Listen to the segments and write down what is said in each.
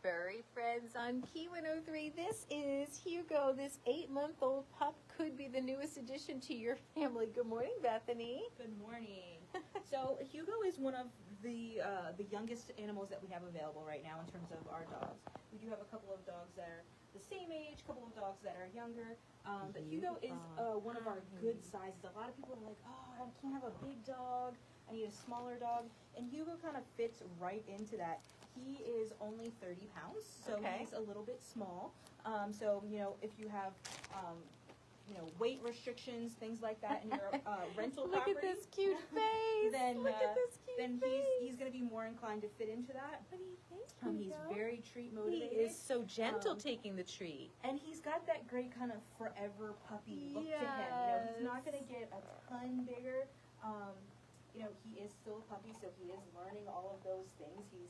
Furry friends on Key 103. This is Hugo. This 8-month-old pup could be the newest addition to your family. Good morning, Bethany. Good morning. So Hugo is one of the youngest animals that we have available right now in terms of our dogs. We do have a couple of dogs that are the same age, a couple of dogs that are younger, but Hugo is one of our good sizes. A lot of people are like, oh, I can't have a big dog, I need a smaller dog, and Hugo kind of fits right into that. He is only 30 pounds, so he's a little bit small. So, you know, if you have, weight restrictions, things like that, in your rental Look property. at this cute face. Then, Look at this cute face. he's going to be more inclined to fit into that. What do you think, He's Hugo? very treat He motivated. is so gentle taking the treat. And he's got that great kind of forever puppy look to him. You know, he's not going to get a ton bigger. He is still a puppy, so he is learning all of those things. He's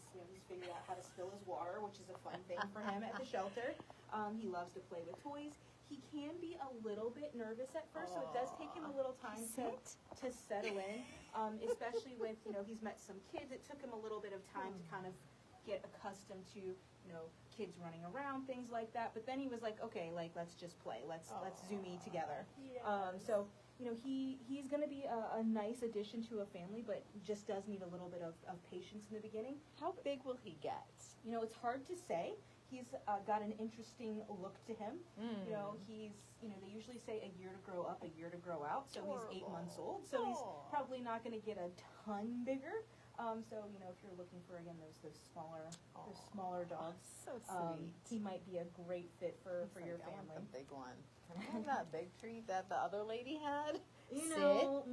figured out how to spill his water, which is a fun thing for him at the shelter. He loves to play with toys. He can be a little bit nervous at first, so it does take him a little time to settle in, especially with, he's met some kids. It took him a little bit of time to kind of get accustomed to, kids running around, things like that. But then he was like, okay, let's just play. Let's zoomy together. Yes. So he's going to be a nice addition to a family, but just does need a little bit of patience in the beginning. How big will he get? It's hard to say. He's got an interesting look to him. He's, they usually say a year to grow up, a year to grow out. So Adorable. He's 8 months old. So he's probably not going to get a ton bigger. So if you're looking for, again, those smaller dogs, so sweet. he might be a great fit for your I want family. the big one. Can I have that big treat that the other lady had? Hugo, sit.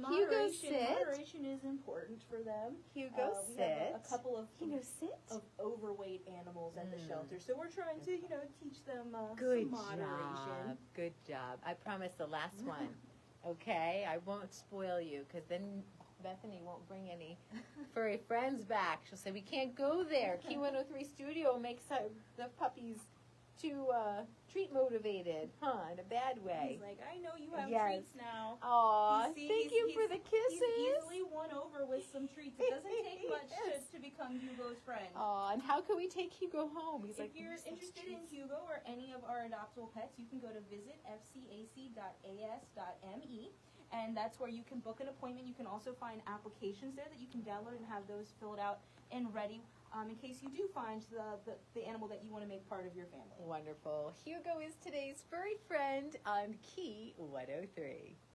moderation is important for them. Hugo, we sit. have a couple of Hugo, sit. of overweight animals at the shelter, so we're trying to teach them Good some moderation. job. Good job. I promise the last one. Okay, I won't spoil you because then Bethany won't bring any furry friends back. She'll say we can't go there. Key 103 Studio makes the puppies too treat motivated, in a bad way. He's like, I know you have treats now. Aw, thank you for the kisses. He's easily won over with some treats. It doesn't take much to become Hugo's friend. Aw, and how can we take Hugo home? He's if you're interested in Hugo or any of our adoptable pets, you can go to visitfcac.as.me. And that's where you can book an appointment. You can also find applications there that you can download and have those filled out and ready in case you do find the animal that you want to make part of your family. Wonderful. Hugo is today's furry friend on Key 103.